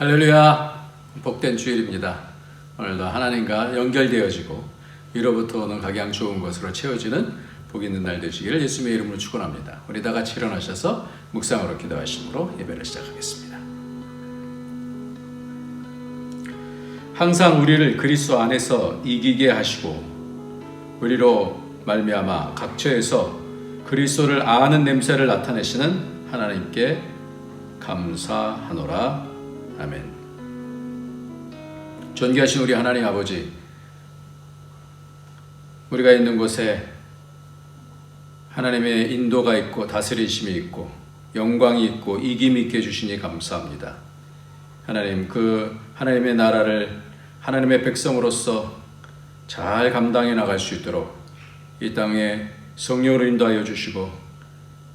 할렐루야, 복된 주일입니다. 오늘도 하나님과 연결되어지고 위로부터 오는 각양 좋은 것으로 채워지는 복 있는 날 되시기를 예수님의 이름으로 축원합니다. 우리 다 같이 일어나셔서 묵상으로 기도하심으로 예배를 시작하겠습니다. 항상 우리를 그리스도 안에서 이기게 하시고 우리로 말미암아 각처에서 그리스도를 아는 냄새를 나타내시는 하나님께 감사하노라. 아멘. 존귀하신 우리 하나님 아버지, 우리가 있는 곳에 하나님의 인도가 있고 다스리심이 있고 영광이 있고 이김이 있게 해주시니 감사합니다. 하나님, 그 하나님의 나라를 하나님의 백성으로서 잘 감당해 나갈 수 있도록 이 땅에 성령으로 인도하여 주시고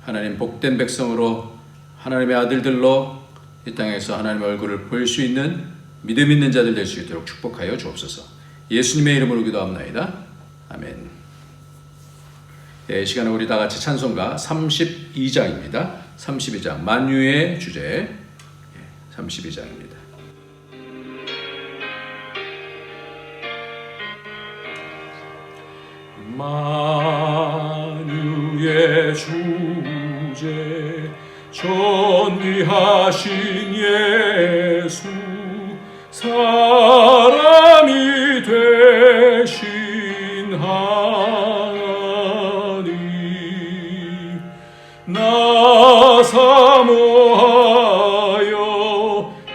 하나님 복된 백성으로 하나님의 아들들로 이 땅에서 하나님의 얼굴을 볼 수 있는 믿음 있는 자들 될 수 있도록 축복하여 주옵소서. 예수님의 이름으로 기도합나이다. 아멘. 이 시간에 우리 다 같이 찬송가 32장입니다. 32장 만유의 주제 32장입니다. 만유의 주제 존귀하신 예수 사람이 되신 하나님 나 사모하여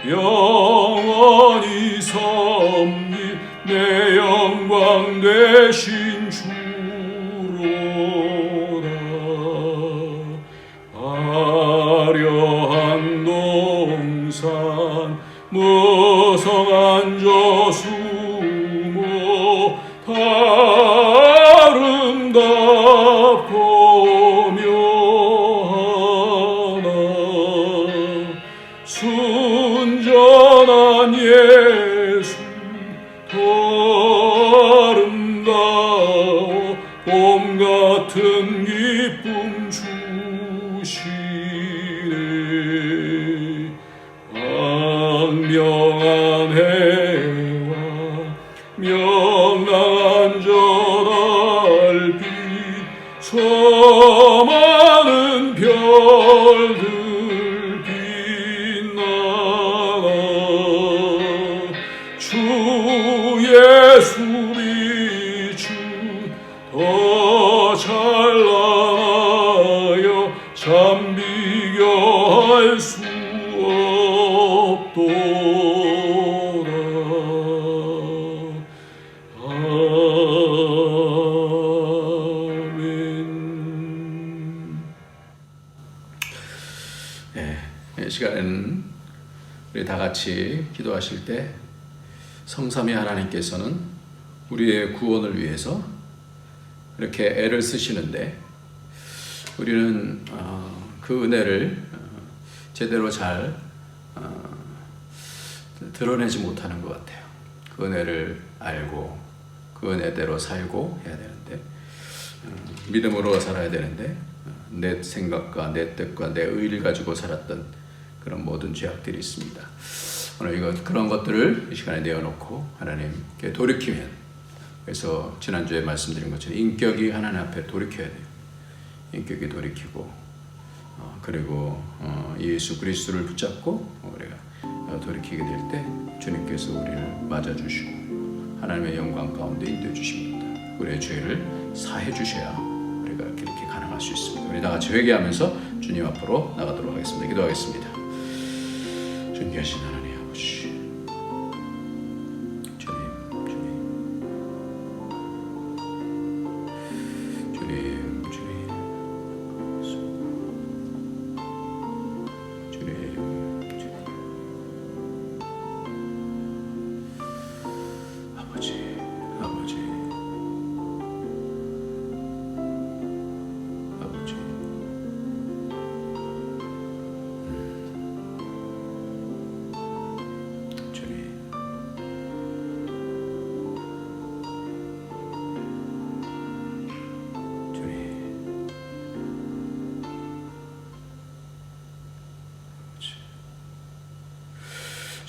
영원히 섬길 내 영광 되신 주로다. 화려한 동산 무성한 저수모 아름답고 묘하나 순전한 예수 더 아름다워 봄 같은 기쁨 주시네. 광명한 해와 명랑한 저 달빛 수많은 별들 빛나나 주 예수 비춘 더 찬란하여 참 비교할 수 없도다. 아멘. 이 시간에는 우리 다 같이 기도하실 때 성삼위 하나님께서는 우리의 구원을 위해서 이렇게 애를 쓰시는데 우리는 그 은혜를 제대로 잘 드러내지 못하는 것 같아요. 그 은혜를 알고 그 은혜대로 살고 해야 되는데 믿음으로 살아야 되는데 내 생각과 내 뜻과 내 의를 가지고 살았던 그런 모든 죄악들이 있습니다. 오늘 그런 것들을 이 시간에 내어놓고 하나님께 돌이키면, 그래서 지난주에 말씀드린 것처럼 인격이 하나님 앞에 돌이켜야 돼요. 인격이 돌이키고 그리고 예수 그리스도를 붙잡고 우리가 돌이키게 될 때 주님께서 우리를 맞아주시고 하나님의 영광 가운데 인도해 주십니다. 우리의 죄를 사해 주셔야 우리가 이렇게 가능할 수 있습니다. 우리 다 같이 회개하면서 주님 앞으로 나가도록 하겠습니다. 기도하겠습니다. 존귀하신 하나님 아버지,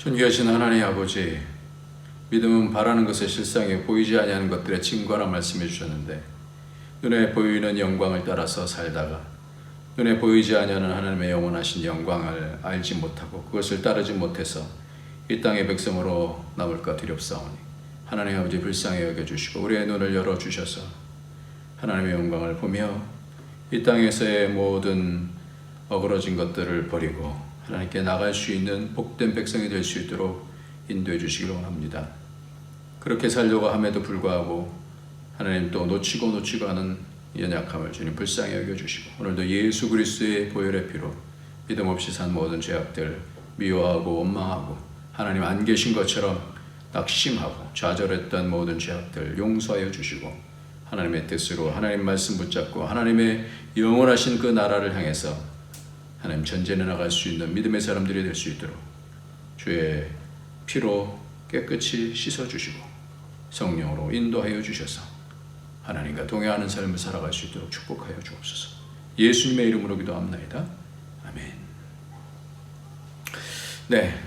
존귀하신 하나님 아버지, 믿음은 바라는 것의 실상에 보이지 아니하는 것들의 증거라 말씀해 주셨는데, 눈에 보이는 영광을 따라서 살다가 눈에 보이지 아니하는 하나님의 영원하신 영광을 알지 못하고 그것을 따르지 못해서 이 땅의 백성으로 남을까 두렵사오니, 하나님 아버지 불쌍히 여겨주시고 우리의 눈을 열어주셔서 하나님의 영광을 보며 이 땅에서의 모든 어그러진 것들을 버리고 하나님께 나갈 수 있는 복된 백성이 될 수 있도록 인도해 주시길 원합니다. 그렇게 살려고 함에도 불구하고 하나님 또 놓치고 하는 연약함을 주님 불쌍히 여겨주시고, 오늘도 예수 그리스도의 보혈의 피로 믿음 없이 산 모든 죄악들 미워하고 원망하고 하나님 안 계신 것처럼 낙심하고 좌절했던 모든 죄악들 용서하여 주시고, 하나님의 뜻으로 하나님 말씀 붙잡고 하나님의 영원하신 그 나라를 향해서 하나님 전진해 나갈 수 있는 믿음의 사람들이 될 수 있도록 주의 피로 깨끗이 씻어주시고 성령으로 인도하여 주셔서 하나님과 동행하는 삶을 살아갈 수 있도록 축복하여 주옵소서. 예수님의 이름으로 기도합나이다. 아멘. 네,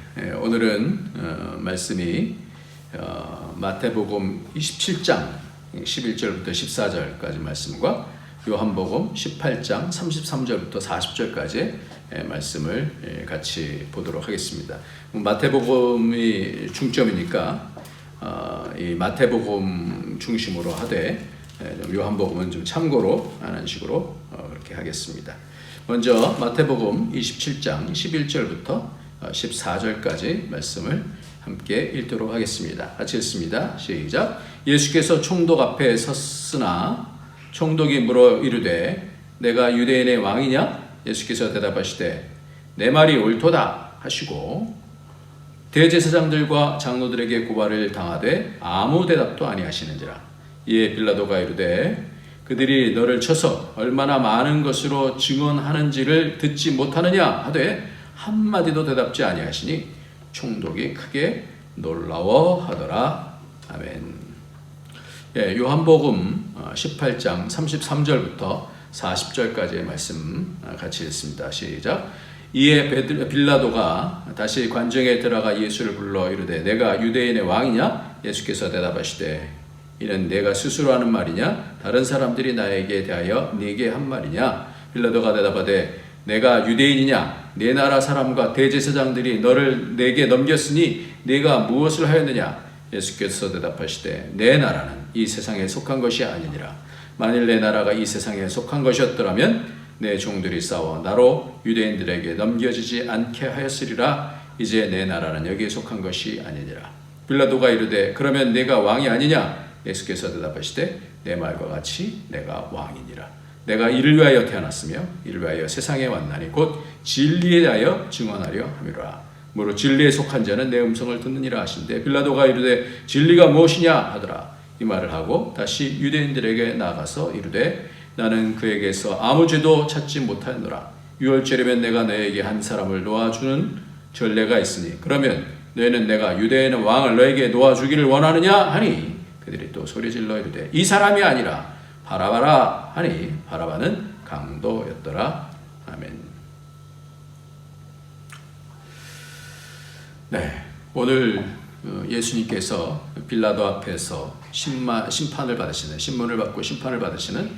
오늘은 말씀이 마태복음 27장 11절부터 14절까지 말씀과 요한복음 18장 33절부터 40절까지의 말씀을 같이 보도록 하겠습니다. 마태복음이 중점이니까 이 마태복음 중심으로 하되 요한복음은 좀 참고로 하는 식으로 그렇게 하겠습니다. 먼저 마태복음 27장 11절부터 14절까지 말씀을 함께 읽도록 하겠습니다. 같이 읽습니다. 시작. 예수께서 총독 앞에 섰으나 총독이 물어 이르되 내가 유대인의 왕이냐? 예수께서 대답하시되 내 말이 옳도다 하시고 대제사장들과 장로들에게 고발을 당하되 아무 대답도 아니하시는지라. 이에 빌라도가 이르되 그들이 너를 쳐서 얼마나 많은 것으로 증언하는지를 듣지 못하느냐 하되 한마디도 대답지 아니하시니 총독이 크게 놀라워하더라. 아멘. 요한복음 18장 33절부터 40절까지의 말씀 같이 읽습니다. 시작. 이에 빌라도가 다시 관정에 들어가 예수를 불러 이르되 내가 유대인의 왕이냐? 예수께서 대답하시되 이는 내가 스스로 하는 말이냐? 다른 사람들이 나에게 대하여 네게 한 말이냐? 빌라도가 대답하되 내가 유대인이냐? 내 나라 사람과 대제사장들이 너를 내게 넘겼으니 네가 무엇을 하였느냐? 예수께서 대답하시되 내 나라는 이 세상에 속한 것이 아니니라. 만일 내 나라가 이 세상에 속한 것이었더라면 내 종들이 싸워 나로 유대인들에게 넘겨지지 않게 하였으리라. 이제 내 나라는 여기에 속한 것이 아니니라. 빌라도가 이르되 그러면 내가 왕이 아니냐? 예수께서 대답하시되 내 말과 같이 내가 왕이니라. 내가 이를 위하여 태어났으며 이를 위하여 세상에 왔나니 곧 진리에 대하여 증언하려 함이라. 무릇 진리에 속한 자는 내 음성을 듣느니라 하신대 빌라도가 이르되 진리가 무엇이냐 하더라. 이 말을 하고 다시 유대인들에게 나가서 이르되 나는 그에게서 아무 죄도 찾지 못하였노라. 유월절이면 내가 너에게 한 사람을 놓아주는 전례가 있으니 그러면 너희는 내가 유대인의 왕을 너에게 놓아주기를 원하느냐 하니 그들이 또 소리질러 이르되 이 사람이 아니라 바라바라 하니 바라바는 강도였더라. 아멘. 네, 오늘 예수님께서 빌라도 앞에서 심판을 받으시는, 신문을 받고 심판을 받으시는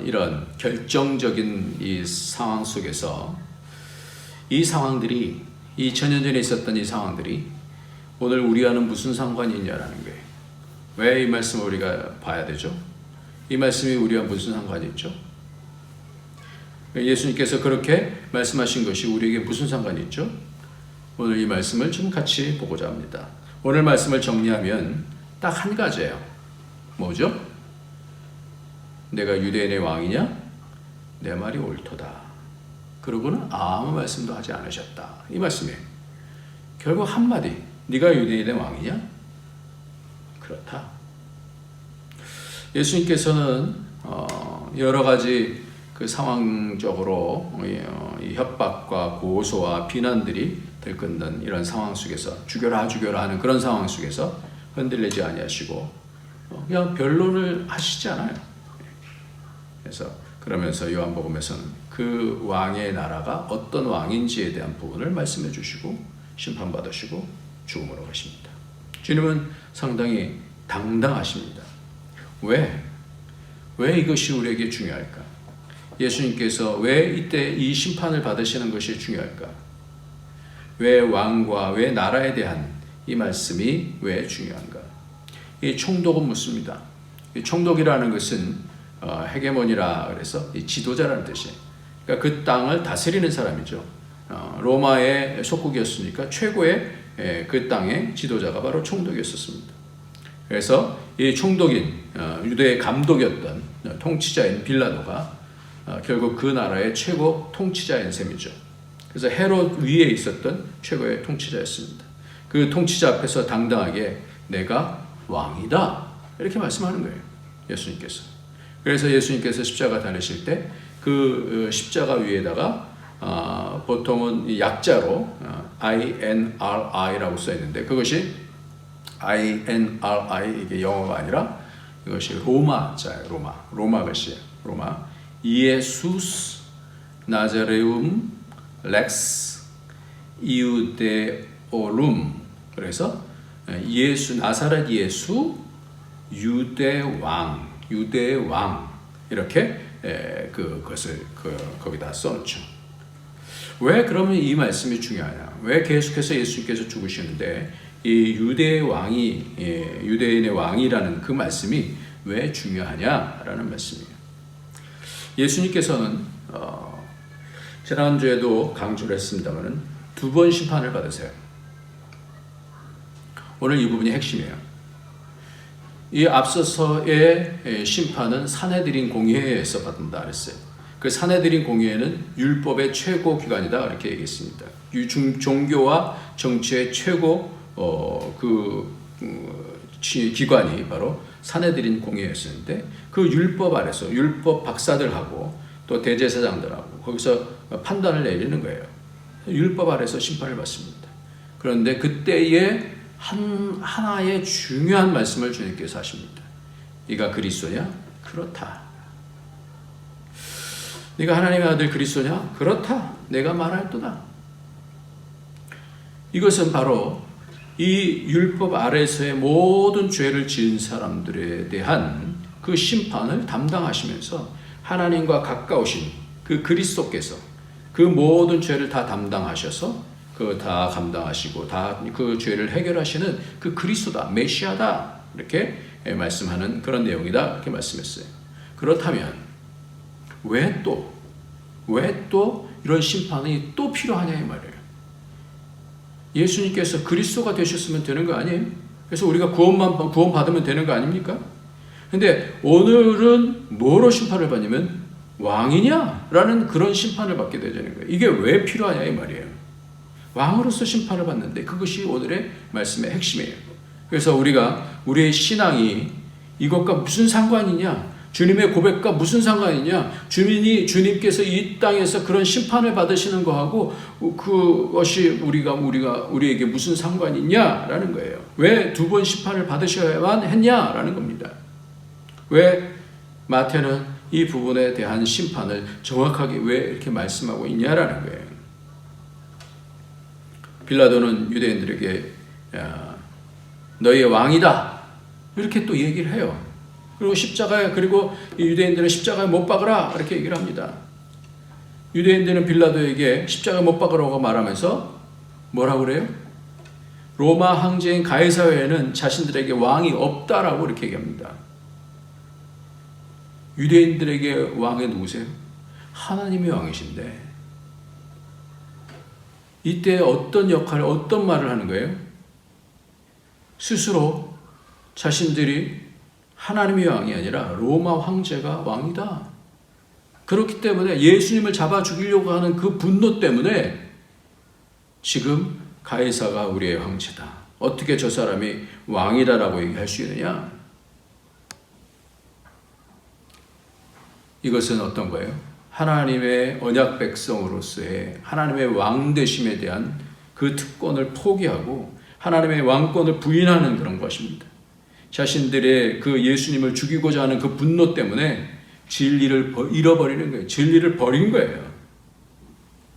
이런 결정적인 이 상황 속에서 이 상황들이 2000년 전에 있었던 이 상황들이 오늘 우리와는 무슨 상관이 있냐라는 거예요. 왜 이 말씀을 우리가 봐야 되죠? 이 말씀이 우리와 무슨 상관이 있죠? 예수님께서 그렇게 말씀하신 것이 우리에게 무슨 상관이 있죠? 오늘 이 말씀을 좀 같이 보고자 합니다. 오늘 말씀을 정리하면 딱 한 가지예요. 뭐죠? 내가 유대인의 왕이냐? 내 말이 옳도다. 그러고는 아무 말씀도 하지 않으셨다. 이 말씀이에요. 결국 한마디. 네가 유대인의 왕이냐? 그렇다. 예수님께서는 여러 가지 그 상황적으로 이 협박과 고소와 비난들이 들끓는 이런 상황 속에서 죽여라 하는 그런 상황 속에서 흔들리지 아니하시고 그냥 변론을 하시지 않아요. 그래서 그러면서 요한복음에서는 그 왕의 나라가 어떤 왕인지에 대한 부분을 말씀해 주시고 심판받으시고 죽음으로 가십니다. 주님은 상당히 당당하십니다. 왜 이것이 우리에게 중요할까? 예수님께서 왜 이때 이 심판을 받으시는 것이 중요할까? 왜 왕과 왜 나라에 대한 이 말씀이 왜 중요한가? 이 총독은 묻습니다. 이 총독이라는 것은 헤게모니라 그래서 이 지도자라는 뜻이에요. 그러니까 그 땅을 다스리는 사람이죠. 로마의 속국이었으니까 최고의 그 땅의 지도자가 바로 총독이었습니다. 그래서 이 총독인 유대의 감독이었던 통치자인 빌라도가 결국 그 나라의 최고 통치자인 셈이죠. 그래서 헤롯 위에 있었던 최고의 통치자였습니다. 그 통치자 앞에서 당당하게 내가 왕이다 이렇게 말씀하는 거예요. 예수님께서. 그래서 예수님께서 십자가 달리실 때 그 십자가 위에다가 보통은 약자로 INRI라고 써 있는데 그것이 INRI 이게 영어가 아니라 이것이 로마자예요. 로마 글씨예요. 로마 이에수스 나자레움 렉스 이우데오룸 그래서 예수 나사렛 예수 유대 왕 이렇게 그것을 거기다 써놓죠. 왜 그러면 이 말씀이 중요하냐? 왜 계속해서 예수님께서 죽으시는데 이 유대의 왕이 유대인의 왕이라는 그 말씀이 왜 중요하냐라는 말씀이에요. 예수님께서는 지난주에도 강조를 했습니다만은 2번 심판을 받으세요. 오늘 이 부분이 핵심이에요. 이 앞서서의 심판은 사내들인 공회에서 받는다 그랬어요. 그 사내들인 공회는 율법의 최고 기관이다 이렇게 얘기했습니다. 종교와 정치의 최고 기관이 바로 사내들인 공회였었는데 그 율법 아래서 율법 박사들하고 또 대제사장들하고 거기서 판단을 내리는 거예요. 율법 아래서 심판을 받습니다. 그런데 그때에 하나의 중요한 말씀을 주님께서 하십니다. 네가 그리스도냐? 그렇다. 네가 하나님의 아들 그리스도냐? 그렇다. 내가 말할도다. 이것은 바로 이 율법 아래서의 모든 죄를 지은 사람들에 대한 그 심판을 담당하시면서 하나님과 가까우신 그 그리스도께서 그 모든 죄를 다 담당하셔서 그 다 감당하시고 다 그 죄를 해결하시는 그 그리스도다, 메시아다 이렇게 말씀하는 그런 내용이다 이렇게 말씀했어요. 그렇다면 왜 또 이런 심판이 또 필요하냐 이 말이에요. 예수님께서 그리스도가 되셨으면 되는 거 아니에요? 그래서 우리가 구원 받으면 되는 거 아닙니까? 근데 오늘은 뭐로 심판을 받냐면 왕이냐라는 그런 심판을 받게 되는 거예요. 이게 왜 필요하냐 이 말이에요. 왕으로서 심판을 받는데 그것이 오늘의 말씀의 핵심이에요. 그래서 우리의 신앙이 이것과 무슨 상관이냐? 주님의 고백과 무슨 상관이냐? 주님께서 이 땅에서 그런 심판을 받으시는 거하고 그것이 우리에게 무슨 상관이 있냐라는 거예요. 왜 2번 심판을 받으셔야만 했냐라는 겁니다. 왜 마태는 이 부분에 대한 심판을 정확하게 왜 이렇게 말씀하고 있냐라는 거예요. 빌라도는 유대인들에게 너희의 왕이다 이렇게 또 얘기를 해요. 그리고 이 유대인들은 십자가에 못 박으라 이렇게 얘기를 합니다. 유대인들은 빌라도에게 십자가에 못 박으라고 말하면서 뭐라고 그래요? 로마 황제인 가이사 외에는 자신들에게 왕이 없다라고 이렇게 얘기합니다. 유대인들에게 왕이 누구세요? 하나님이 왕이신데 이때 어떤 역할을 어떤 말을 하는 거예요? 스스로 자신들이 하나님의 왕이 아니라 로마 황제가 왕이다. 그렇기 때문에 예수님을 잡아 죽이려고 하는 그 분노 때문에 지금 가이사가 우리의 황제다. 어떻게 저 사람이 왕이다라고 얘기할 수 있느냐? 이것은 어떤 거예요? 하나님의 언약 백성으로서의 하나님의 왕 되심에 대한 그 특권을 포기하고 하나님의 왕권을 부인하는 그런 것입니다. 자신들의 그 예수님을 죽이고자 하는 그 분노 때문에 진리를 잃어버리는 거예요. 진리를 버린 거예요.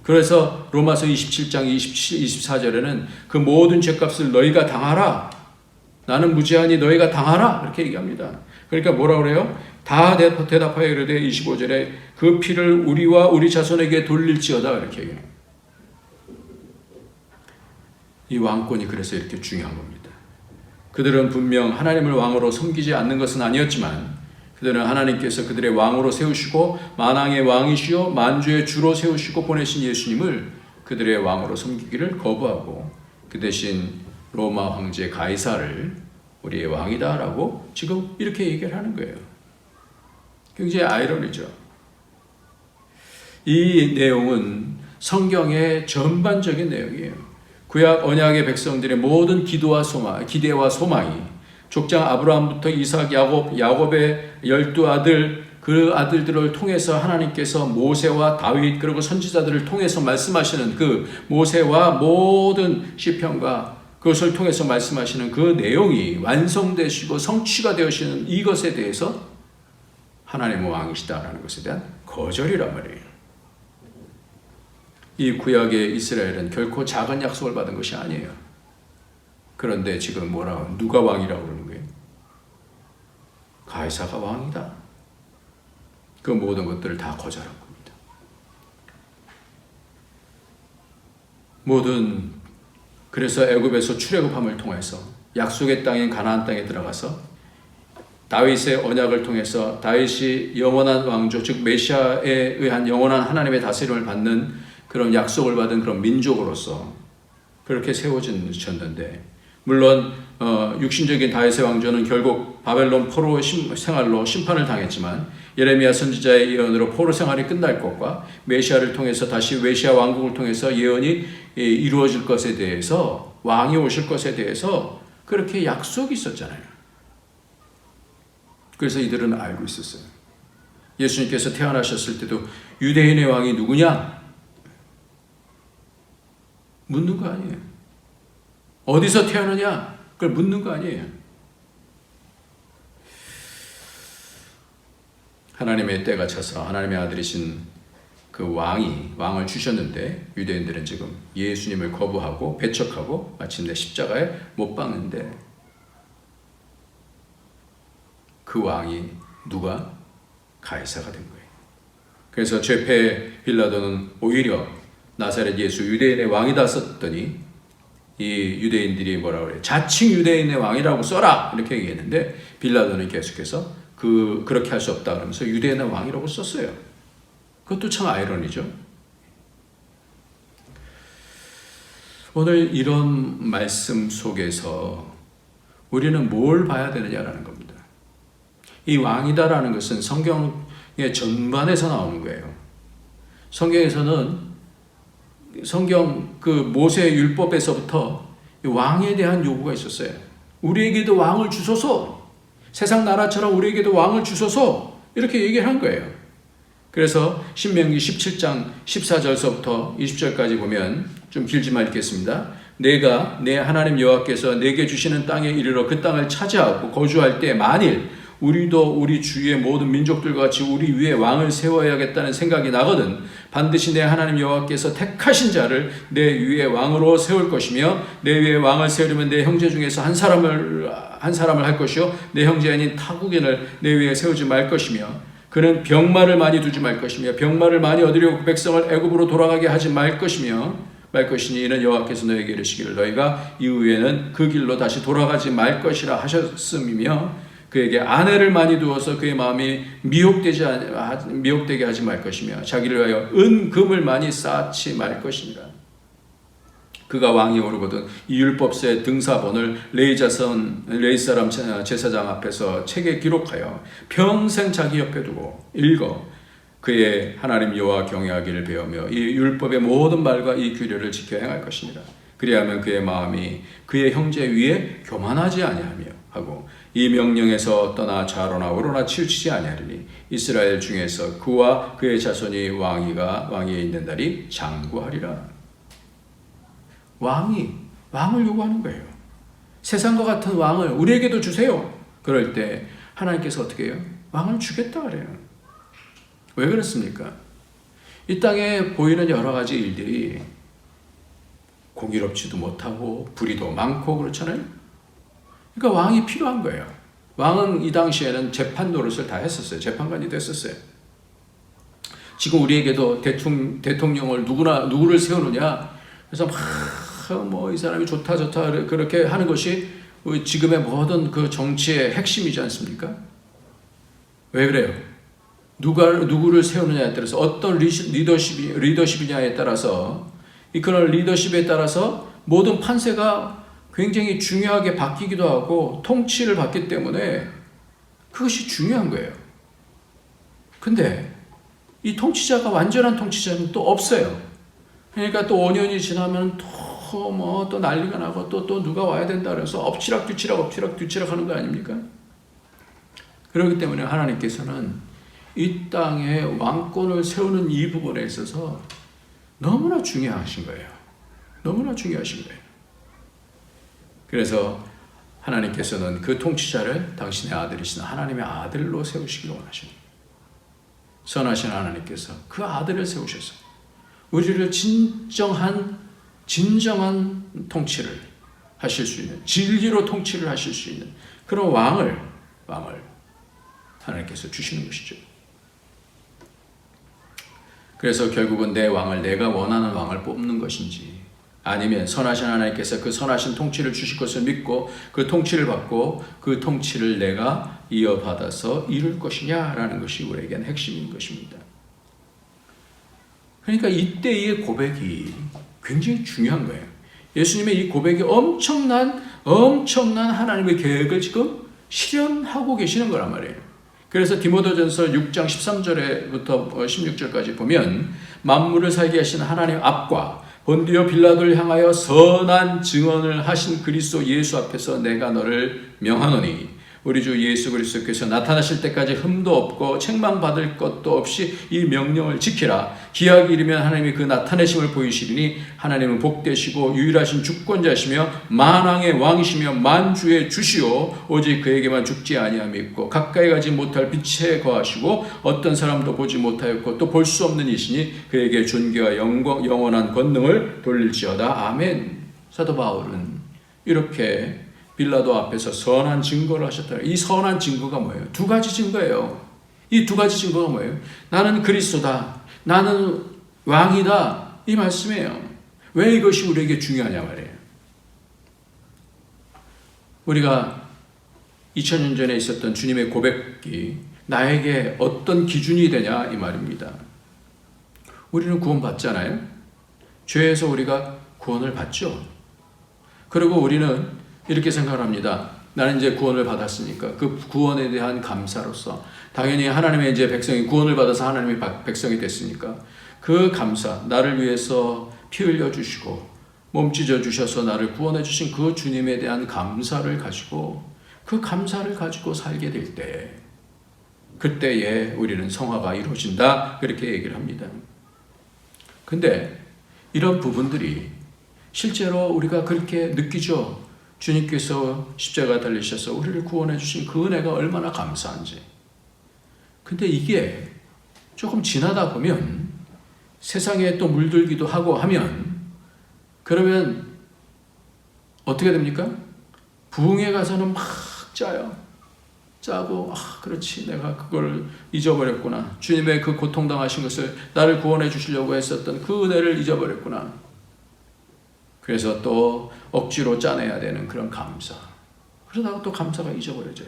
그래서 로마서 27장 24절에는 그 모든 죄값을 너희가 당하라. 나는 무죄하니 너희가 당하라. 이렇게 얘기합니다. 그러니까 뭐라 그래요? 다 대답하여 이르되 25절에 그 피를 우리와 우리 자손에게 돌릴지어다. 이렇게 얘기해요. 이 왕권이 그래서 이렇게 중요한 겁니다. 그들은 분명 하나님을 왕으로 섬기지 않는 것은 아니었지만 그들은 하나님께서 그들의 왕으로 세우시고 만왕의 왕이시요 만주의 주로 세우시고 보내신 예수님을 그들의 왕으로 섬기기를 거부하고 그 대신 로마 황제 가이사를 우리의 왕이다라고 지금 이렇게 얘기를 하는 거예요. 굉장히 아이러니죠. 이 내용은 성경의 전반적인 내용이에요. 구약 언약의 백성들의 모든 기대와 소망이 족장 아브라함부터 이삭, 야곱의 12아들, 그 아들들을 통해서 하나님께서 모세와 다윗 그리고 선지자들을 통해서 말씀하시는 그 모세와 모든 시편과 그것을 통해서 말씀하시는 그 내용이 완성되시고 성취가 되시는 이것에 대해서 하나님은 왕이시다라는 것에 대한 거절이란 말이에요. 이 구약의 이스라엘은 결코 작은 약속을 받은 것이 아니에요. 그런데 지금 뭐라고 누가 왕이라고 그러는 거예요? 가이사가 왕이다. 그 모든 것들을 다 거절한 겁니다. 그래서 애굽에서 출애굽함을 통해서 약속의 땅인 가나안 땅에 들어가서 다윗의 언약을 통해서 다윗이 영원한 왕조 즉 메시아에 의한 영원한 하나님의 다스림을 받는 그런 약속을 받은 그런 민족으로서 그렇게 세워졌는데 물론 육신적인 다윗의 왕조는 결국 바벨론 포로 생활로 심판을 당했지만 예레미야 선지자의 예언으로 포로 생활이 끝날 것과 메시아를 통해서 다시 메시아 왕국을 통해서 예언이 이루어질 것에 대해서 왕이 오실 것에 대해서 그렇게 약속이 있었잖아요. 그래서 이들은 알고 있었어요. 예수님께서 태어나셨을 때도 유대인의 왕이 누구냐? 묻는 거 아니에요. 어디서 태어나냐? 그걸 묻는 거 아니에요. 하나님의 때가 차서 하나님의 아들이신 그 왕을 주셨는데 유대인들은 지금 예수님을 거부하고 배척하고 마침내 십자가에 못 박는데 그 왕이 누가? 가이사가 된 거예요. 그래서 죄패 빌라도는 오히려 나사렛 예수 유대인의 왕이다 썼더니 이 유대인들이 뭐라고 그래요? 자칭 유대인의 왕이라고 써라! 이렇게 얘기했는데 빌라도는 계속해서 그렇게 할 수 없다 그러면서 유대인의 왕이라고 썼어요. 그것도 참 아이러니죠. 오늘 이런 말씀 속에서 우리는 뭘 봐야 되느냐라는 겁니다. 이 왕이다라는 것은 성경의 전반에서 나오는 거예요. 성경 그 모세 율법에서부터 왕에 대한 요구가 있었어요. 우리에게도 왕을 주소서. 세상 나라처럼 우리에게도 왕을 주소서. 이렇게 얘기를 한 거예요. 그래서 신명기 17장 14절서부터 20절까지 보면 좀 길지만 읽겠습니다. 내가 내 하나님 여호와께서 내게 주시는 땅에 이르러 그 땅을 차지하고 거주할 때 만일 우리도 우리 주위의 모든 민족들과 같이 우리 위에 왕을 세워야겠다는 생각이 나거든 반드시 내 하나님 여호와께서 택하신 자를 내 위에 왕으로 세울 것이며 내 위에 왕을 세우려면 내 형제 중에서 한 사람을 할 것이요 내 형제 아닌 타국인을 내 위에 세우지 말 것이며 그는 병마를 많이 두지 말 것이며 병마를 많이 얻으려고 그 백성을 애굽으로 돌아가게 하지 말 것이니 이는 여호와께서 너에게 이르시기를 너희가 이후에는 그 길로 다시 돌아가지 말 것이라 하셨음이며 그에게 아내를 많이 두어서 그의 마음이 미혹되게 하지 말 것이며 자기를 위하여 은금을 많이 쌓지 말 것이니라. 그가 왕이 오르거든 이 율법서의 등사본을 레위 사람 제사장 앞에서 책에 기록하여 평생 자기 옆에 두고 읽어 그의 하나님 여호와 경외하기를 배우며 이 율법의 모든 말과 이 규례를 지켜 행할 것이니라. 그리하면 그의 마음이 그의 형제 위에 교만하지 아니하며 하고 이 명령에서 떠나 좌로나 우로나 치우치지 아니하리니 이스라엘 중에서 그와 그의 자손이 왕위에 있는 날이 장구하리라. 왕을 요구하는 거예요. 세상과 같은 왕을 우리에게도 주세요. 그럴 때 하나님께서 어떻게 해요? 왕을 주겠다 그래요. 왜 그렇습니까? 이 땅에 보이는 여러 가지 일들이 공의롭지도 못하고 불의도 많고 그렇잖아요. 그러니까 왕이 필요한 거예요. 왕은 이 당시에는 재판 노릇을 다 했었어요. 재판관이 됐었어요. 지금 우리에게도 대통령을 누구를 세우느냐, 그래서 뭐 이 사람이 좋다 그렇게 하는 것이 지금의 모든 그 정치의 핵심이지 않습니까? 왜 그래요? 누구를 세우느냐에 따라서 어떤 리더십이냐에 따라서 그런 리더십에 따라서 모든 판세가 굉장히 중요하게 바뀌기도 하고 통치를 받기 때문에 그것이 중요한 거예요. 근데 이 통치자가 완전한 통치자는 또 없어요. 그러니까 또 5년이 지나면 또 난리가 나고 또 누가 와야 된다 그래서 엎치락뒤치락 하는 거 아닙니까? 그렇기 때문에 하나님께서는 이 땅에 왕권을 세우는 이 부분에 있어서 너무나 중요하신 거예요. 너무나 중요하신 거예요. 그래서 하나님께서는 그 통치자를 당신의 아들이신 하나님의 아들로 세우시기를 원하십니다. 선하신 하나님께서 그 아들을 세우셔서 우리를 진정한 통치를 하실 수 있는, 진리로 통치를 하실 수 있는 그런 왕을 하나님께서 주시는 것이죠. 그래서 결국은 내 왕을 내가 원하는 왕을 뽑는 것인지, 아니면 선하신 하나님께서 그 선하신 통치를 주실 것을 믿고 그 통치를 받고 그 통치를 내가 이어받아서 이룰 것이냐라는 것이 우리에게는 핵심인 것입니다. 그러니까 이때의 고백이 굉장히 중요한 거예요. 예수님의 이 고백이 엄청난 하나님의 계획을 지금 실현하고 계시는 거란 말이에요. 그래서 디모데전서 6장 13절부터 16절까지 보면 만물을 살게 하신 하나님 앞과 본디오 빌라도를 향하여 선한 증언을 하신 그리스도 예수 앞에서 내가 너를 명하노니 우리 주 예수 그리스도께서 나타나실 때까지 흠도 없고 책망받을 것도 없이 이 명령을 지키라. 기약이 이르면 하나님이 그 나타내심을 보이시리니 하나님은 복되시고 유일하신 주권자시며 만왕의 왕이시며 만주의 주시오. 오직 그에게만 죽지 아니함이 있고 가까이 가지 못할 빛에 거하시고 어떤 사람도 보지 못하였고 또 볼 수 없는 이시니 그에게 존귀와 영원한 권능을 돌릴지어다. 아멘. 사도 바울은 이렇게 빌라도 앞에서 선한 증거를 하셨다. 이 선한 증거가 뭐예요? 두 가지 증거예요. 이 두 가지 증거가 뭐예요? 나는 그리스도다. 나는 왕이다. 이 말씀이에요. 왜 이것이 우리에게 중요하냐 말이에요. 우리가 2000년 전에 있었던 주님의 고백이 나에게 어떤 기준이 되냐 이 말입니다. 우리는 구원받잖아요. 죄에서 우리가 구원을 받죠. 그리고 우리는 이렇게 생각합니다. 나는 이제 구원을 받았으니까 그 구원에 대한 감사로서 당연히 하나님의 이제 백성이 구원을 받아서 하나님의 백성이 됐으니까 그 감사, 나를 위해서 피 흘려 주시고 몸 찢어 주셔서 나를 구원해 주신 그 주님에 대한 감사를 가지고 그 감사를 가지고 살게 될 때 그때에 우리는 성화가 이루어진다 그렇게 얘기를 합니다. 근데 이런 부분들이 실제로 우리가 그렇게 느끼죠. 주님께서 십자가 달리셔서 우리를 구원해 주신 그 은혜가 얼마나 감사한지. 근데 이게 조금 지나다 보면 세상에 또 물들기도 하고 하면 그러면 어떻게 됩니까? 부흥회 가서는 막 짜고 그렇지 내가 그걸 잊어버렸구나. 주님의 그 고통당하신 것을 나를 구원해 주시려고 했었던 그 은혜를 잊어버렸구나. 그래서 또 억지로 짜내야 되는 그런 감사. 그러다가 또 감사가 잊어버려져요.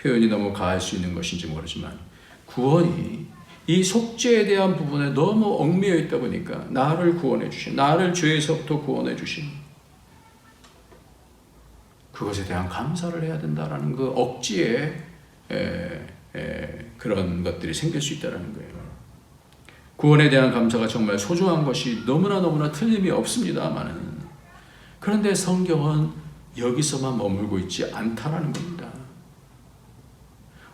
표현이 너무 가할 수 있는 것인지 모르지만 구원이 이 속죄에 대한 부분에 너무 얽매여 있다 보니까 나를 구원해 주신, 나를 죄에서부터 구원해 주신 그것에 대한 감사를 해야 된다라는 그 억지에 그런 것들이 생길 수 있다는 거예요. 구원에 대한 감사가 정말 소중한 것이 너무나 틀림이 없습니다만은 그런데 성경은 여기서만 머물고 있지 않다라는 겁니다.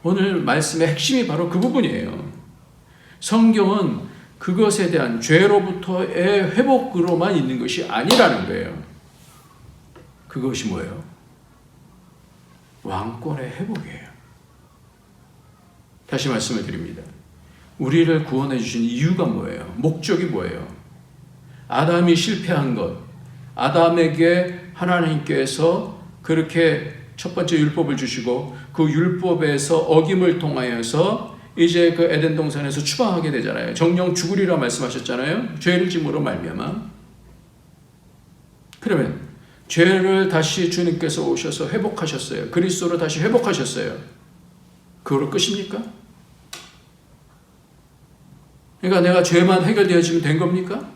오늘 말씀의 핵심이 바로 그 부분이에요. 성경은 그것에 대한 죄로부터의 회복으로만 있는 것이 아니라는 거예요. 그것이 뭐예요? 왕권의 회복이에요. 다시 말씀을 드립니다. 우리를 구원해 주신 이유가 뭐예요? 목적이 뭐예요? 아담이 실패한 것, 아담에게 하나님께서 그렇게 첫 번째 율법을 주시고 그 율법에서 어김을 통하여서 이제 그 에덴 동산에서 추방하게 되잖아요. 정령 죽으리라 말씀하셨잖아요. 죄를 짐으로 말미암아. 그러면 죄를 다시 주님께서 오셔서 회복하셨어요. 그리스도로 다시 회복하셨어요. 그거로 끝입니까? 그러니까 내가 죄만 해결되어지면 된 겁니까?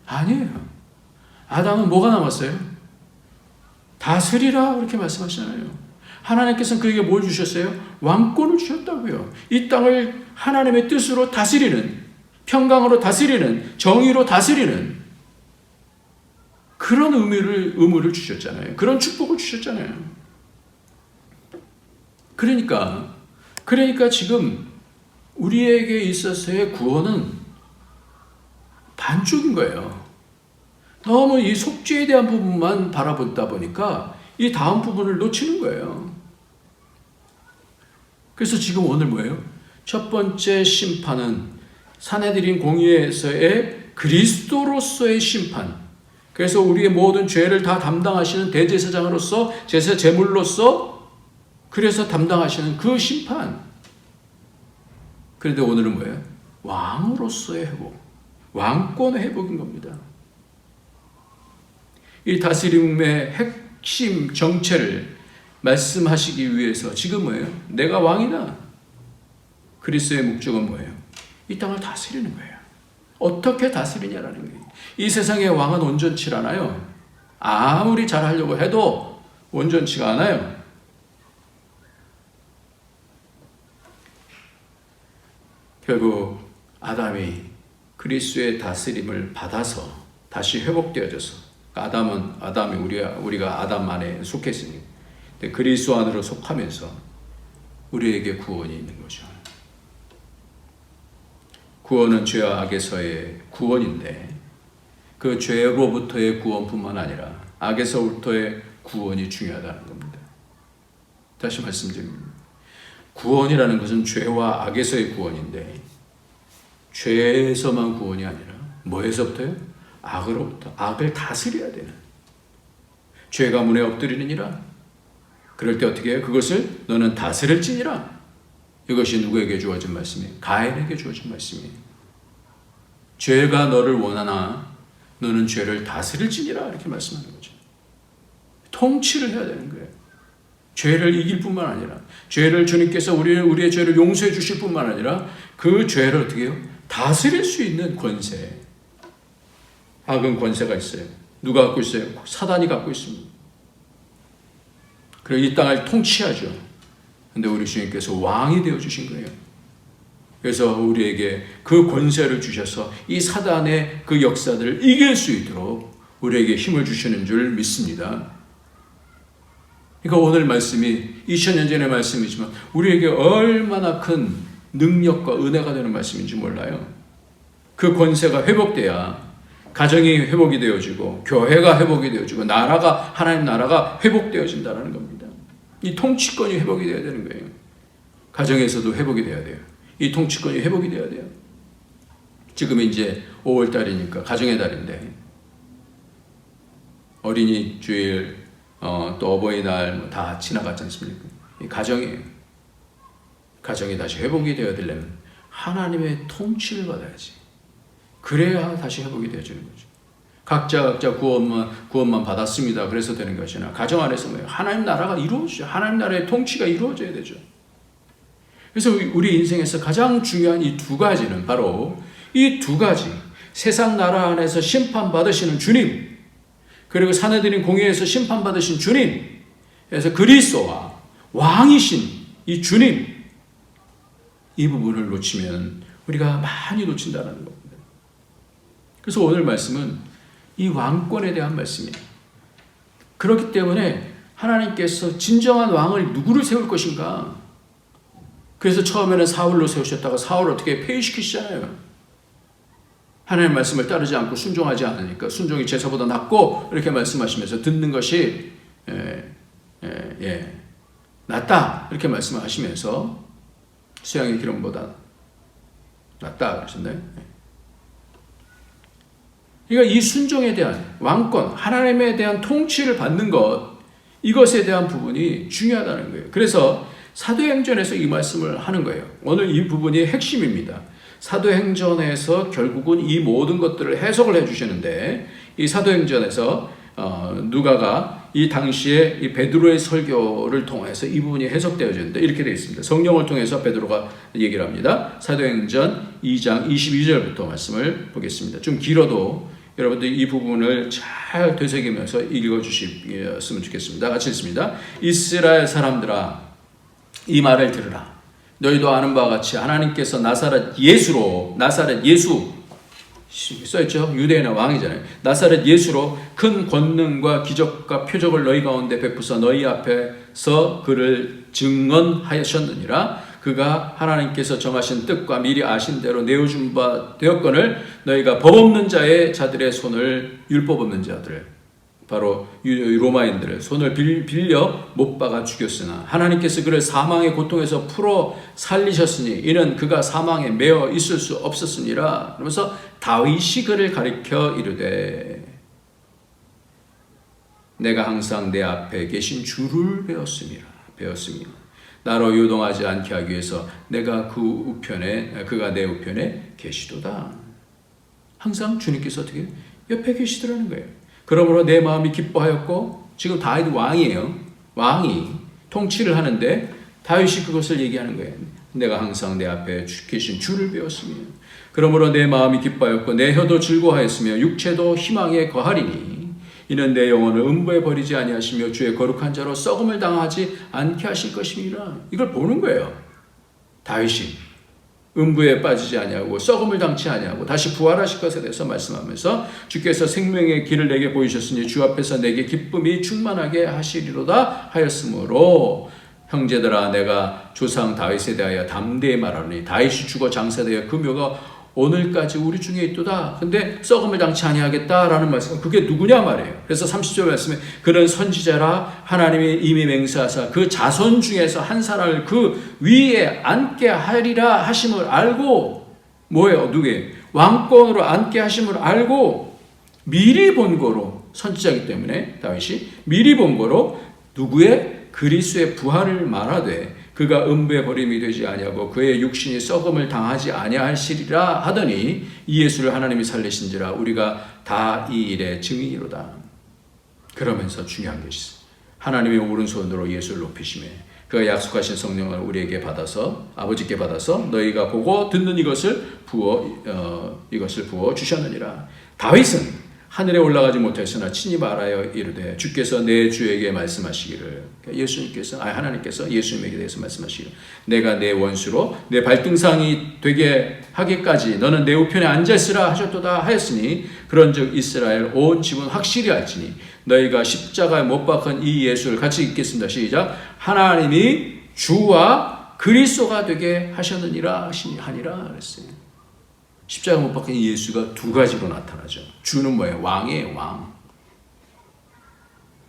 아니에요. 아담은 뭐가 남았어요? 다스리라 그렇게 말씀하시잖아요. 하나님께서는 그에게 뭘 주셨어요? 왕권을 주셨다고요. 이 땅을 하나님의 뜻으로 다스리는, 평강으로 다스리는, 정의로 다스리는 그런 의무를 주셨잖아요. 그런 축복을 주셨잖아요. 그러니까 지금 우리에게 있어서의 구원은 반쪽인 거예요. 너무 이 속죄에 대한 부분만 바라보다 보니까 이 다음 부분을 놓치는 거예요. 그래서 지금 오늘 뭐예요? 첫 번째 심판은 사내들인 공의에서의 그리스도로서의 심판. 그래서 우리의 모든 죄를 다 담당하시는 대제사장으로서 제사 제물로서 그래서 담당하시는 그 심판. 그런데 오늘은 뭐예요? 왕으로서의 회복, 왕권의 회복인 겁니다. 이 다스림의 핵심 정체를 말씀하시기 위해서 지금 뭐예요? 내가 왕이다. 그리스도의 목적은 뭐예요? 이 땅을 다스리는 거예요. 어떻게 다스리냐라는 거예요. 이 세상의 왕은 온전치 않아요. 아무리 잘하려고 해도 온전치가 않아요. 결국 아담이 그리스도의 다스림을 받아서 다시 회복되어져서 아담이 우리가 아담 안에 속했으니 그리스도 안으로 속하면서 우리에게 구원이 있는 거죠. 구원은 죄와 악에서의 구원인데 그 죄로부터의 구원뿐만 아니라 악에서부터의 구원이 중요하다는 겁니다. 다시 말씀드립니다. 구원이라는 것은 죄와 악에서의 구원인데 죄에서만 구원이 아니라 뭐에서부터요? 악으로부터. 악을 다스려야 되는. 죄가 문에 엎드리느니라. 그럴 때 어떻게 해요? 그것을 너는 다스릴지니라. 이것이 누구에게 주어진 말씀이에요? 가인에게 주어진 말씀이에요. 죄가 너를 원하나 너는 죄를 다스릴지니라 이렇게 말씀하는 거죠. 통치를 해야 되는 거예요. 죄를 이길 뿐만 아니라 죄를 주님께서 우리의 죄를 용서해 주실 뿐만 아니라 그 죄를 어떻게 해요? 다스릴 수 있는 권세. 악은 권세가 있어요. 누가 갖고 있어요? 사단이 갖고 있습니다. 그리고 이 땅을 통치하죠. 근데 우리 주님께서 왕이 되어주신 거예요. 그래서 우리에게 그 권세를 주셔서 이 사단의 그 역사들을 이길 수 있도록 우리에게 힘을 주시는 줄 믿습니다. 그러니까 오늘 말씀이 2000년 전의 말씀이지만 우리에게 얼마나 큰 능력과 은혜가 되는 말씀인지 몰라요. 그 권세가 회복돼야 가정이 회복이 되어지고 교회가 회복이 되어지고 하나님 나라가 회복되어진다는 겁니다. 이 통치권이 회복이 되어야 되는 거예요. 가정에서도 회복이 되어야 돼요. 이 통치권이 회복이 되어야 돼요. 지금 이제 5월달이니까 가정의 달인데 어린이 주일 또 어버이날 다 지나갔지 않습니까? 이 가정이에요. 가정이 다시 회복이 되어야 되려면 하나님의 통치를 받아야지. 그래야 다시 회복이 되어지는 거죠. 각자 구원만 받았습니다. 그래서 되는 것이 아니라 가정 안에서 뭐예요? 하나님 나라가 이루어지죠. 하나님 나라의 통치가 이루어져야 되죠. 그래서 우리 인생에서 가장 중요한 이 두 가지는 바로 이 두 가지. 세상 나라 안에서 심판받으시는 주님, 그리고 사내들인 공의에서 심판받으신 주님, 그래서 그리스도와 왕이신 이 주님, 이 부분을 놓치면 우리가 많이 놓친다는 겁니다. 그래서 오늘 말씀은 이 왕권에 대한 말씀이에요. 그렇기 때문에 하나님께서 진정한 왕을 누구를 세울 것인가? 그래서 처음에는 사울로 세우셨다가 사울을 어떻게 폐위시키시잖아요. 하나님의 말씀을 따르지 않고 순종하지 않으니까 순종이 제사보다 낫고 이렇게 말씀하시면서 듣는 것이 낫다 이렇게 말씀을 하시면서 수양의 기름보다 낫다 그러셨나요? 그러니까 이 순종에 대한 왕권, 하나님에 대한 통치를 받는 것, 이것에 대한 부분이 중요하다는 거예요. 그래서 사도행전에서 이 말씀을 하는 거예요. 오늘 이 부분이 핵심입니다. 사도행전에서 결국은 이 모든 것들을 해석을 해주시는데, 이 사도행전에서 누가가 이 당시에 이 베드로의 설교를 통해서 이 부분이 해석되어지는데 이렇게 되어 있습니다. 성령을 통해서 베드로가 얘기를 합니다. 사도행전 2장 22절부터 말씀을 보겠습니다. 좀 길어도 여러분들 이 부분을 잘 되새기면서 읽어주셨으면 좋겠습니다. 같이 읽습니다. 이스라엘 사람들아, 이 말을 들으라. 너희도 아는 바와 같이 하나님께서 나사렛 예수 써있죠. 유대인의 왕이잖아요. 나사렛 예수로 큰 권능과 기적과 표적을 너희 가운데 베푸사 너희 앞에서 그를 증언하셨느니라. 그가 하나님께서 정하신 뜻과 미리 아신 대로 내어준 바 되었거늘 너희가 법 없는 자들의 손을, 율법 없는 자들, 바로 로마인들의 손을 빌려 못 박아 죽였으나 하나님께서 그를 사망의 고통에서 풀어 살리셨으니 이는 그가 사망에 매어 있을 수 없었으니라. 그러면서 다윗이 그를 가리켜 이르되 내가 항상 내 앞에 계신 주를 배웠으며 나로 요동하지 않게 하기 위해서 내가 그가 내 우편에 계시도다. 항상 주님께서 어떻게 옆에 계시더라는 거예요. 그러므로 내 마음이 기뻐하였고, 지금 다윗 왕이에요. 왕이 통치를 하는데 다윗이 그것을 얘기하는 거예요. 내가 항상 내 앞에 계신 주를 배웠으며 그러므로 내 마음이 기뻐하였고 내 혀도 즐거워하였으며 육체도 희망에 거하리니 이는 내 영혼을 음부에 버리지 아니하시며 주의 거룩한 자로 썩음을 당하지 않게 하실 것임이라. 이걸 보는 거예요. 다윗이 음부에 빠지지 아니하고 썩음을 당치 아니하고 다시 부활하실 것에 대해서 말씀하면서 주께서 생명의 길을 내게 보이셨으니 주 앞에서 내게 기쁨이 충만하게 하시리로다 하였으므로 형제들아 내가 조상 다윗에 대하여 담대히 말하노니 다윗이 죽어 장사되어 그 묘가 오늘까지 우리 중에 있도다. 근데 썩음을 당치 아니하겠다라는 말씀. 그게 누구냐 말이에요. 그래서 30절 말씀에 그는 선지자라 하나님이 이미 맹세하사 그 자손 중에서 한 사람을 그 위에 앉게 하리라 하심을 알고, 뭐예요? 누구예요? 왕권으로 앉게 하심을 알고 미리 본 거로, 선지자이기 때문에 다윗이 미리 본 거로 누구의? 그리스도의 부활을 말하되 그가 음부에 버림이 되지 아니하고 그의 육신이 썩음을 당하지 아니하시리라 하더니 이 예수를 하나님이 살리신지라 우리가 다 이 일의 증인이로다. 그러면서 중요한 것이 있어요. 하나님의 오른손으로 예수를 높이시며 그가 약속하신 성령을 우리에게 받아서 아버지께 받아서 너희가 보고 듣는 이것을 부어 주셨느니라. 다윗은 하늘에 올라가지 못했으나 친히 말하여 이르되 주께서 내 주에게 말씀하시기를, 하나님께서 예수님에게 대해서 말씀하시기를 내가 내 원수로 내 발등상이 되게 하기까지 너는 내 우편에 앉아있으라 하셨도다 하였으니 그런즉 이스라엘 온 집은 확실히 알지니 너희가 십자가에 못 박은 이 예수를 같이 읽겠습니다. 시작. 하나님이 주와 그리스도가 되게 하셨느니라 하니라 그랬어요. 십자가 못 박힌 예수가 두 가지로 나타나죠. 주는 뭐예요? 왕이에요, 왕.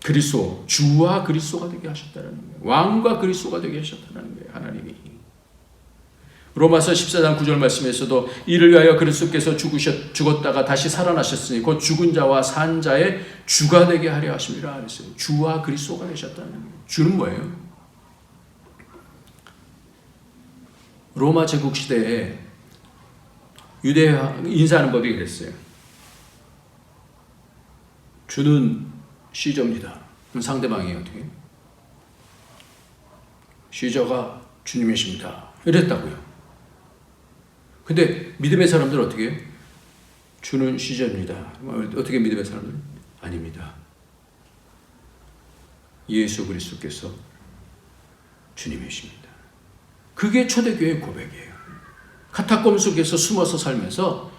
그리스도, 주와 그리스도가 되게 하셨다는 거예요. 왕과 그리스도가 되게 하셨다는 거예요, 하나님이. 로마서 14장 9절 말씀에서도 이를 위하여 그리스도께서 죽었다가 다시 살아나셨으니 곧 죽은 자와 산 자의 주가 되게 하려 하십니다. 그랬어요. 주와 그리스도가 되셨다는 거예요. 주는 뭐예요? 로마 제국 시대에 유대 인사하는 법이 그랬어요. 주는 시저입니다. 상대방이 어떻게? 시저가 주님이십니다. 이랬다고요. 근데 믿음의 사람들은 어떻게 해요? 주는 시저입니다. 어떻게 믿음의 사람들은? 아닙니다. 예수 그리스도께서 주님이십니다. 그게 초대교회의 고백이에요. 카타콤 속에서 숨어서 살면서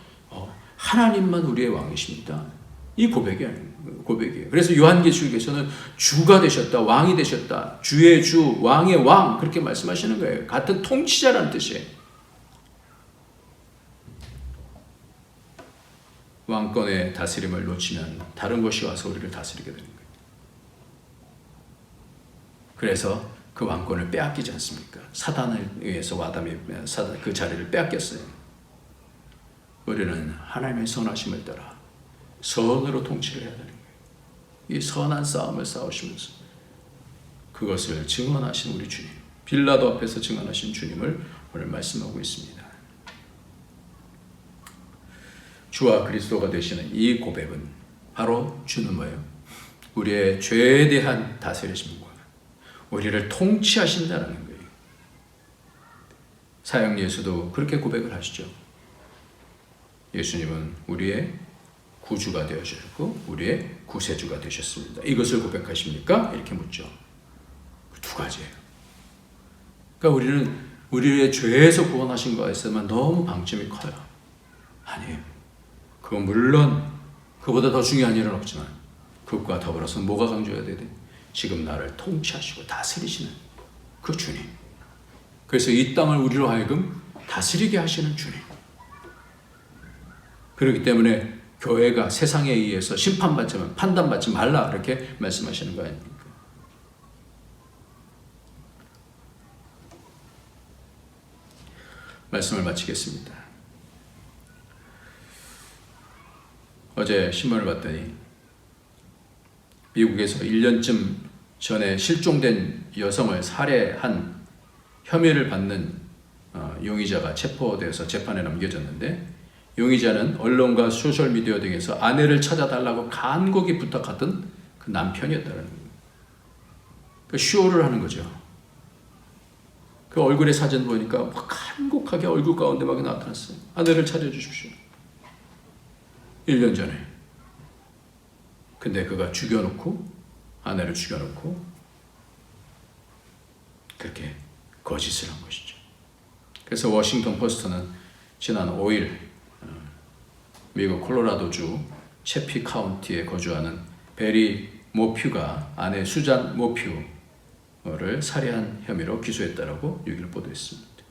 하나님만 우리의 왕이십니다. 이 고백이에요. 그래서 요한계시록에서는 주가 되셨다, 왕이 되셨다, 주의 주, 왕의 왕 그렇게 말씀하시는 거예요. 같은 통치자라는 뜻이에요. 왕권의 다스림을 놓치면 다른 것이 와서 우리를 다스리게 되는 거예요. 그래서 그 왕권을 빼앗기지 않습니까? 사단에 의해서 아담이 그 자리를 빼앗겼어요. 우리는 하나님의 선하심을 따라 선으로 통치를 해야 되는 거예요. 이 선한 싸움을 싸우시면서 그것을 증언하신 우리 주님, 빌라도 앞에서 증언하신 주님을 오늘 말씀하고 있습니다. 주와 그리스도가 되시는 이 고백은 바로 주는 뭐예요? 우리의 죄에 대한 다스리심과 우리를 통치하신다는 거예요. 사형 예수도 그렇게 고백을 하시죠. 예수님은 우리의 구주가 되어주셨고 우리의 구세주가 되셨습니다. 이것을 고백하십니까? 이렇게 묻죠. 두 가지예요. 그러니까 우리는 우리의 죄에서 구원하신 것에서만 너무 방점이 커요. 아니에요. 그건 물론 그보다 더 중요한 일은 없지만 그것과 더불어서 뭐가 강조해야 되대? 지금 나를 통치하시고 다스리시는 그 주님. 그래서 이 땅을 우리로 하여금 다스리게 하시는 주님. 그렇기 때문에 교회가 세상에 의해서 심판받지, 판단받지 말라 그렇게 말씀하시는 거 아닙니까? 말씀을 마치겠습니다. 어제 신문을 봤더니 미국에서 1년쯤 전에 실종된 여성을 살해한 혐의를 받는 용의자가 체포되어서 재판에 넘겨졌는데 용의자는 언론과 소셜미디어 등에서 아내를 찾아달라고 간곡히 부탁하던 그 남편이었다는 거예요. 그 쇼를 하는 거죠. 그 얼굴의 사진 보니까 막 간곡하게 얼굴 가운데 막 나타났어요. 아내를 찾아주십시오. 1년 전에. 근데 그가 아내를 죽여놓고 그렇게 거짓을 한 것이죠. 그래서 워싱턴 포스트는 지난 5일 미국 콜로라도주 체피 카운티에 거주하는 베리 모퓨가 아내 수잔 모퓨를 살해한 혐의로 기소했다라고 6일 보도했습니다.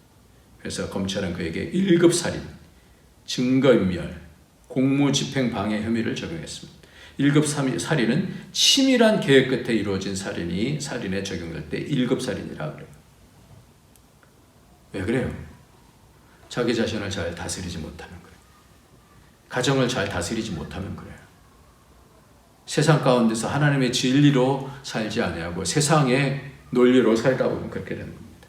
그래서 검찰은 그에게 1급 살인, 증거인멸, 공무집행 방해 혐의를 적용했습니다. 1급 살인은 치밀한 계획 끝에 이루어진 살인이 살인에 적용될 때 1급 살인이라 그래요. 왜 그래요? 자기 자신을 잘 다스리지 못하면 그래요. 가정을 잘 다스리지 못하면 그래요. 세상 가운데서 하나님의 진리로 살지 아니하고 세상의 논리로 살다 보면 그렇게 되는 겁니다.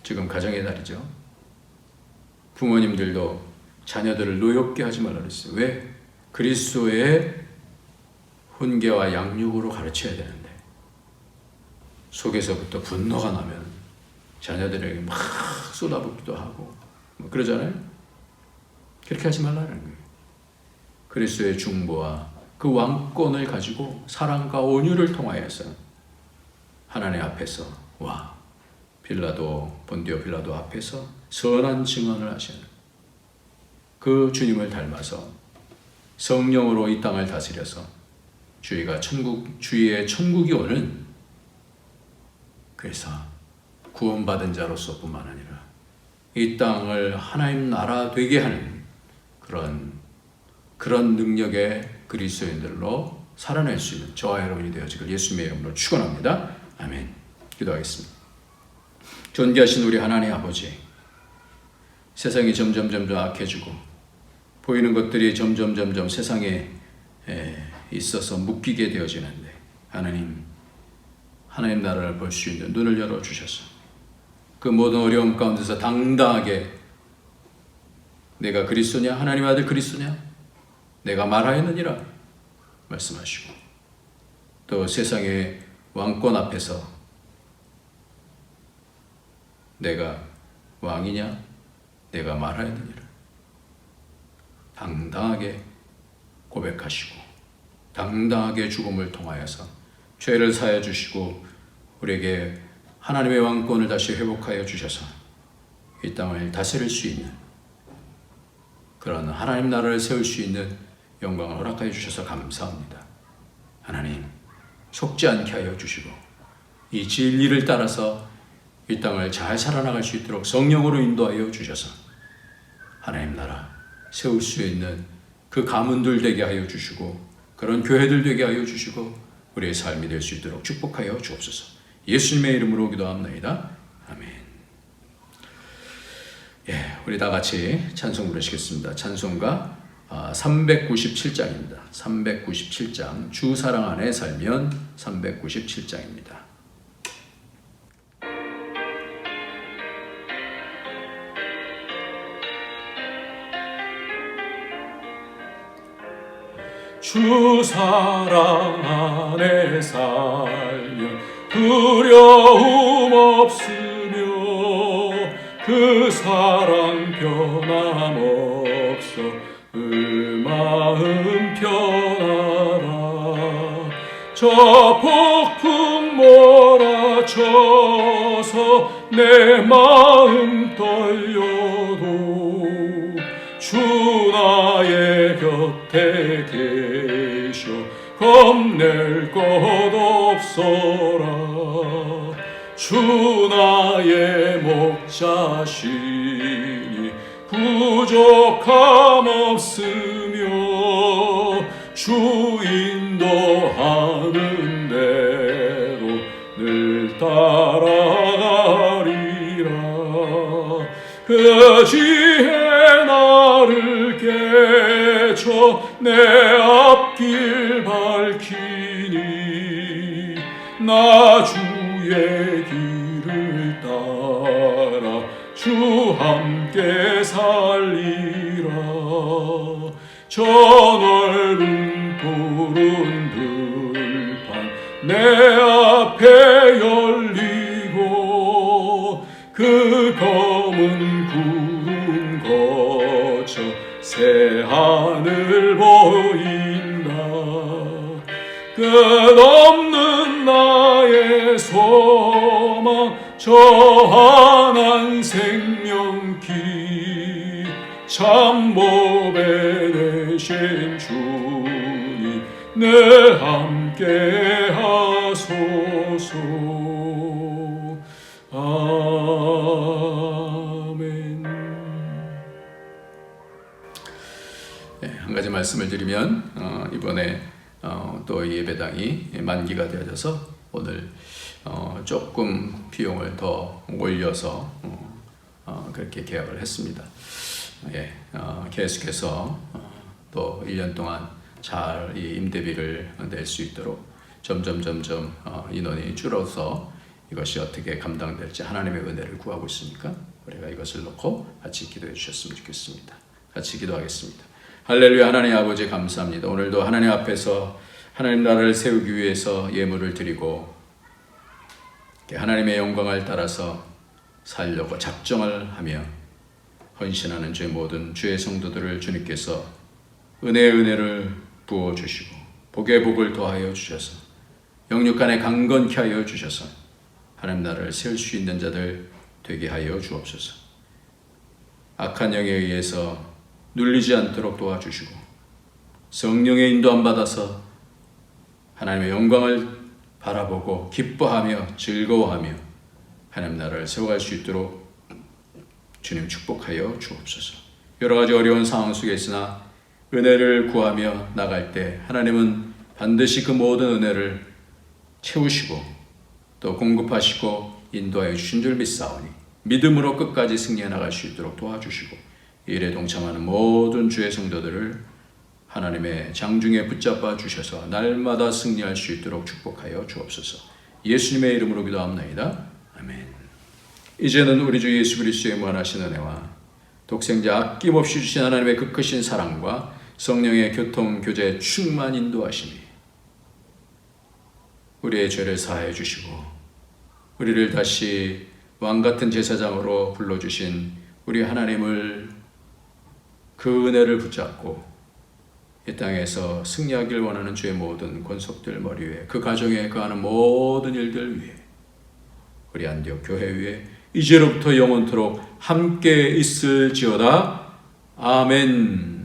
지금 가정의 날이죠. 부모님들도 자녀들을 노엽게 하지 말라 그랬어요. 왜? 그리스도의 훈계와 양육으로 가르쳐야 되는데 속에서부터 분노가 나면 자녀들에게 막 쏟아붓기도 하고 그러잖아요. 그렇게 하지 말라는 거예요. 그리스도의 중보와 그 왕권을 가지고 사랑과 온유를 통하여서 하나님 앞에서 본디오 빌라도 앞에서 선한 증언을 하시는 그 주님을 닮아서 성령으로 이 땅을 다스려서 주의 천국이 오는, 그래서 구원받은 자로서 뿐만 아니라 이 땅을 하나님 나라 되게 하는 그런 능력의 그리스도인들로 살아낼 수 있는 저와 여러분이 되어지길 예수님의 이름으로 축원합니다. 아멘. 기도하겠습니다. 존귀하신 우리 하나님 아버지, 세상이 점점 악해지고 보이는 것들이 점점 세상에 있어서 묶이게 되어지는데 하나님 나라를 볼 수 있는 눈을 열어주셔서 그 모든 어려움 가운데서 당당하게 내가 그리스도냐, 하나님 아들 그리스도냐, 내가 말하였느니라 말씀하시고 또 세상의 왕권 앞에서 내가 왕이냐, 내가 말하였느니라 당당하게 고백하시고 당당하게 죽음을 통하여서 죄를 사하여 주시고 우리에게 하나님의 왕권을 다시 회복하여 주셔서 이 땅을 다스릴 수 있는 그런 하나님 나라를 세울 수 있는 영광을 허락하여 주셔서 감사합니다. 하나님, 속지 않게 하여 주시고 이 진리를 따라서 이 땅을 잘 살아나갈 수 있도록 성령으로 인도하여 주셔서 하나님 나라 세울 수 있는 그 가문들 되게 하여 주시고 그런 교회들 되게 하여 주시고 우리의 삶이 될 수 있도록 축복하여 주옵소서. 예수님의 이름으로 기도합니다. 아멘. 우리 다 같이 찬송 부르시겠습니다. 찬송가 397장입니다. 397장 주 사랑 안에 살면 397장입니다. 주 사랑 안에 살면 두려움 없으며 그 사랑 변함없어 마음 편하라. 저 폭풍 몰아쳐서 내 마음 떨려도 주 나의 곁에 계셔 겁낼 것 없어라. 주 나의 목자시니 부족함 없으며 주 인도하는 대로 늘 따라가리라. 그 지혜 나를 깨쳐 내 앞길 밝히니 나 주의 길을 따라 주 함께 살리라. 저 넓은 푸른 들판 내 앞에 열리고 그 검은 구름 거쳐 새 하늘 보인다. 끝없는 나의 소망 저 환한 생명길 참 보배 되신 주님 늘 함께 하소서. 아멘. 네, 한 가지 말씀을 드리면 이번에 또 이 예배당이 만기가 되어져서 오늘 조금 비용을 더 올려서 그렇게 계약을 했습니다. 예, 계속해서 또 1년 동안 잘 이 임대비를 낼 수 있도록 점점 인원이 줄어서 이것이 어떻게 감당될지 하나님의 은혜를 구하고 있으니까 우리가 이것을 놓고 같이 기도해 주셨으면 좋겠습니다. 같이 기도하겠습니다. 할렐루야. 하나님 아버지 감사합니다. 오늘도 하나님 앞에서 하나님 나라를 세우기 위해서 예물을 드리고 하나님의 영광을 따라서 살려고 작정을 하며 헌신하는 주의 모든 주의 성도들을 주님께서 은혜를 부어주시고 복의 복을 더하여 주셔서 영육간에 강건케 하여 주셔서 하나님 나라를 세울 수 있는 자들 되게 하여 주옵소서. 악한 영에 의해서 눌리지 않도록 도와주시고 성령의 인도함 받아서 하나님의 영광을 바라보고 기뻐하며 즐거워하며 하나님 나라를 세워갈 수 있도록 주님 축복하여 주옵소서. 여러 가지 어려운 상황 속에 있으나 은혜를 구하며 나갈 때 하나님은 반드시 그 모든 은혜를 채우시고 또 공급하시고 인도하여 주신 줄 믿사오니 믿음으로 끝까지 승리해 나갈 수 있도록 도와주시고 이 일에 동참하는 모든 주의 성도들을 하나님의 장중에 붙잡아 주셔서 날마다 승리할 수 있도록 축복하여 주옵소서. 예수님의 이름으로 기도합나이다. 아멘. 이제는 우리 주 예수 그리스도의 무한하신 은혜와 독생자 아낌없이 주신 하나님의 그 크신 사랑과 성령의 교통 교제 충만 인도하심이 우리의 죄를 사하여 주시고 우리를 다시 왕같은 제사장으로 불러주신 우리 하나님을 그 은혜를 붙잡고 이 땅에서 승리하길 원하는 주의 모든 권속들 머리 위에 그 가정에 거하는 모든 일들 위에 우리 안디옥 교회 위에 이제로부터 영원토록 함께 있을지어다. 아멘.